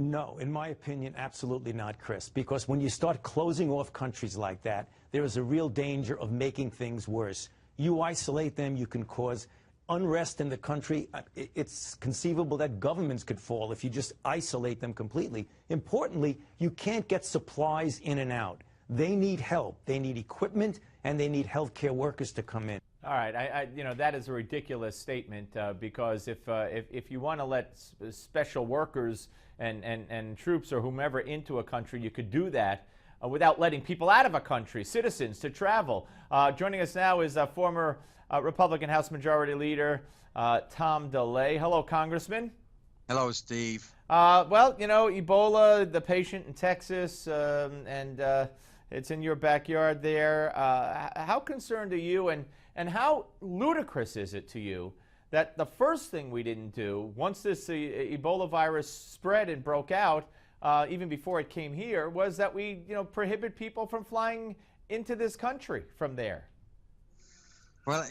No, in my opinion, absolutely not, Chris, because when you start closing off countries like that, there is a real danger of making things worse. You isolate them, you can cause unrest in the country. It's conceivable that governments could fall if you just isolate them completely. Importantly, you can't get supplies in and out. They need help. They need equipment, and they need healthcare workers to come in. All right, you know, that is a ridiculous statement because if you want to let special workers and troops or whomever into a country, you could do that without letting people out of a country, citizens, to travel. Joining us now is former Republican House Majority Leader Tom DeLay. Hello, Congressman. Hello, Steve. Well, you know, Ebola, the patient in Texas, and it's in your backyard there. How concerned are you, and how ludicrous is it to you that the first thing we didn't do, once this Ebola virus spread and broke out, even before it came here, was that we, you know, prohibit people from flying into this country from there? Well,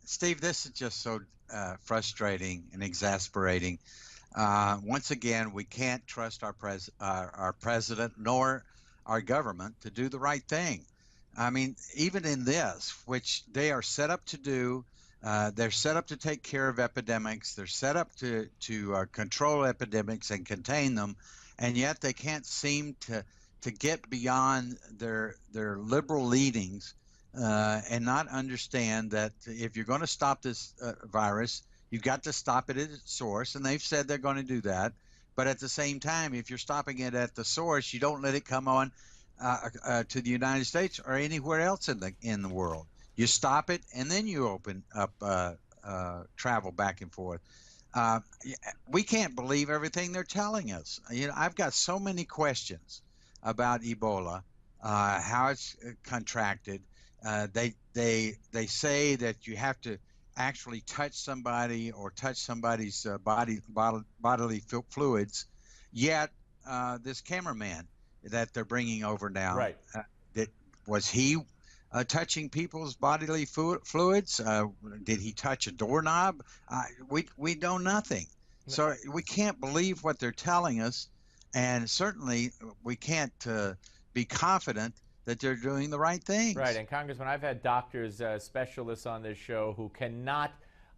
Steve, this is just so frustrating and exasperating. Once again, we can't trust our president nor our government to do the right thing. I mean, even in this, which they are set up to do, they're set up to take care of epidemics. They're set up to control epidemics and contain them, and yet they can't seem to get beyond their liberal leadings and not understand that if you're going to stop this virus, you've got to stop it at its source, and they've said they're going to do that. But at the same time, if you're stopping it at the source, you don't let it come on to the United States or anywhere else in the world. You stop it, and then you open up travel back and forth. We can't believe everything they're telling us. You know, I've got so many questions about Ebola, how it's contracted. They say that you have to actually touch somebody or touch somebody's bodily fluids. Yet this cameraman that they're bringing over now, right? Was he touching people's bodily fluids? Did he touch a doorknob? We know nothing. So we can't believe what they're telling us, and certainly we can't be confident that they're doing the right things. Right, and Congressman, I've had doctors, specialists on this show who cannot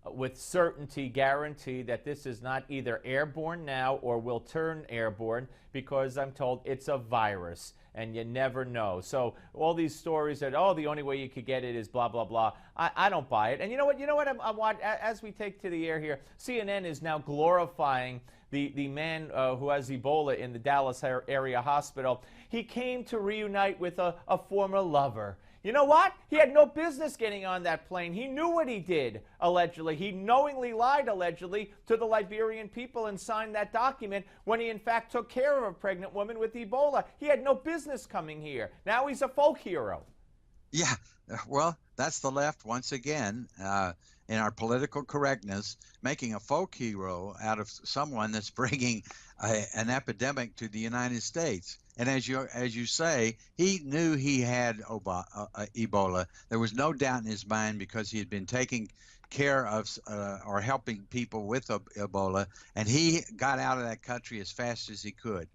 with certainty guarantee that this is not either airborne now or will turn airborne, because I'm told it's a virus and you never know. So all these stories that, oh, the only way you could get it is blah, blah, blah, I don't buy it. And you know what, I want, as we take to the air here, CNN is now glorifying the man who has Ebola in the Dallas area hospital. He came to reunite with a former lover. You know what? He had no business getting on that plane. He knew what he did, allegedly. He knowingly lied, allegedly, to the Liberian people and signed that document when he, in fact, took care of a pregnant woman with Ebola. He had no business coming here. Now he's a folk hero. Yeah, well, that's the left once again, in our political correctness, making a folk hero out of someone that's bringing an epidemic to the United States. And as you say, he knew he had Ebola. There was no doubt in his mind, because he had been taking care of or helping people with Ebola, and he got out of that country as fast as he could.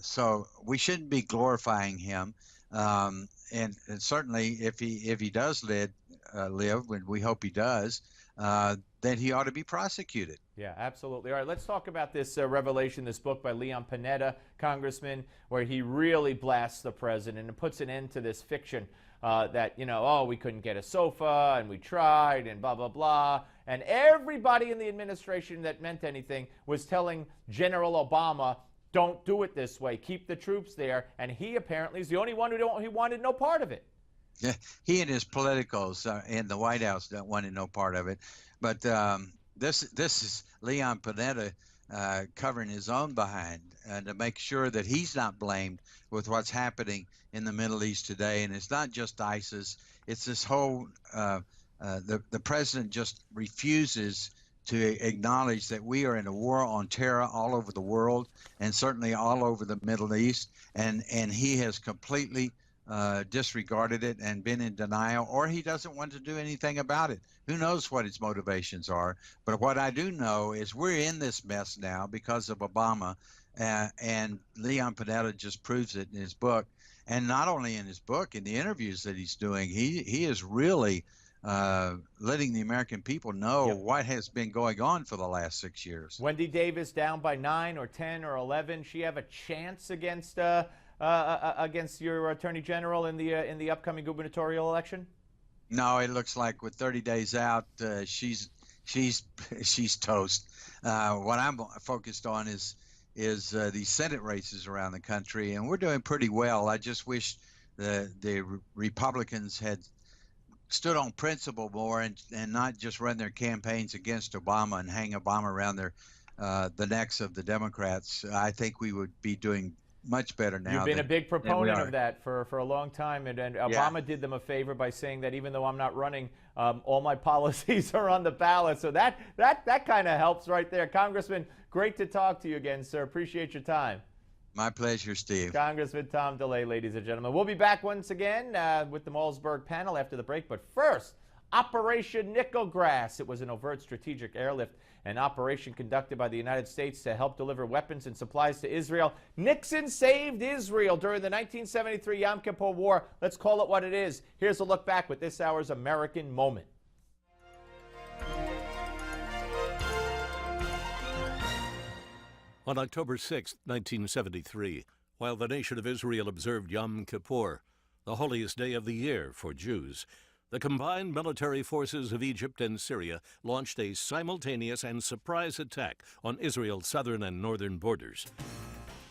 So we shouldn't be glorifying him. And certainly, if he does live, and we hope he does, then he ought to be prosecuted. Yeah, absolutely. All right, let's talk about this revelation, this book by Leon Panetta, Congressman, where he really blasts the president and puts an end to this fiction that, you know, oh, we couldn't get a sofa, and we tried, and blah, blah, blah. And everybody in the administration that meant anything was telling General Obama, don't do it this way, keep the troops there. And he apparently is the only one who wanted no part of it. Yeah, he and his politicals in the White House wanted no part of it. But this is Leon Panetta covering his own behind to make sure that he's not blamed with what's happening in the Middle East today. And it's not just ISIS. It's this whole the president just refuses to acknowledge that we are in a war on terror all over the world, and certainly all over the Middle East. And he has completely disregarded it and been in denial, or he doesn't want to do anything about it. Who knows what his motivations are? But what I do know is we're in this mess now because of Obama, and Leon Panetta just proves it in his book. And not only in his book, in the interviews that he's doing, he is really letting the American people know what has been going on for the last 6 years. Wendy Davis down by 9 or 10 or 11. She have a chance against your Attorney General in the upcoming gubernatorial election? No, it looks like with 30 days out, she's toast. What I'm focused on is the Senate races around the country, and we're doing pretty well. I just wish the Republicans had stood on principle more and not just run their campaigns against Obama and hang Obama around the necks of the Democrats. I think we would be doing much better now. You've been a big proponent of that for a long time, and Obama did them a favor by saying that even though I'm not running, all my policies are on the ballot. So that kind of helps right there. Congressman, great to talk to you again, sir. Appreciate your time. My pleasure, Steve. Congressman Tom DeLay, ladies and gentlemen. We'll be back once again with the Malzberg panel after the break. But first, Operation Nickelgrass. It was an overt strategic airlift, an operation conducted by the United States to help deliver weapons and supplies to Israel. Nixon saved Israel during the 1973 Yom Kippur War. Let's call it what it is. Here's a look back with this hour's American Moment. On October 6, 1973, while the nation of Israel observed Yom Kippur, the holiest day of the year for Jews, the combined military forces of Egypt and Syria launched a simultaneous and surprise attack on Israel's southern and northern borders.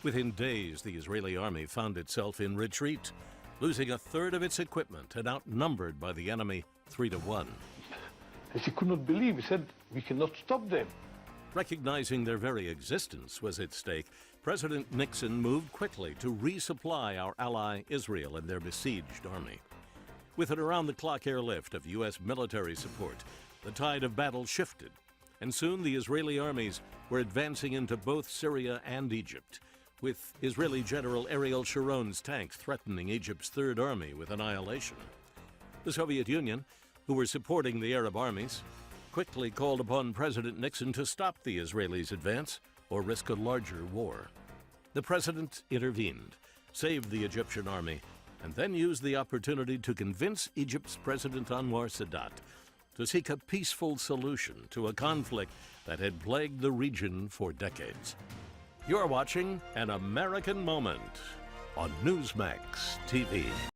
Within days, the Israeli army found itself in retreat, losing a third of its equipment and outnumbered by the enemy 3-1. As he could not believe, he said, "We cannot stop them." Recognizing their very existence was at stake, President Nixon moved quickly to resupply our ally Israel and their besieged army. With an around-the-clock airlift of U.S. military support, the tide of battle shifted, and soon the Israeli armies were advancing into both Syria and Egypt, with Israeli General Ariel Sharon's tanks threatening Egypt's Third Army with annihilation. The Soviet Union, who were supporting the Arab armies, quickly called upon President Nixon to stop the Israelis' advance or risk a larger war. The president intervened, saved the Egyptian army, and then used the opportunity to convince Egypt's President Anwar Sadat to seek a peaceful solution to a conflict that had plagued the region for decades. You're watching An American Moment on Newsmax TV.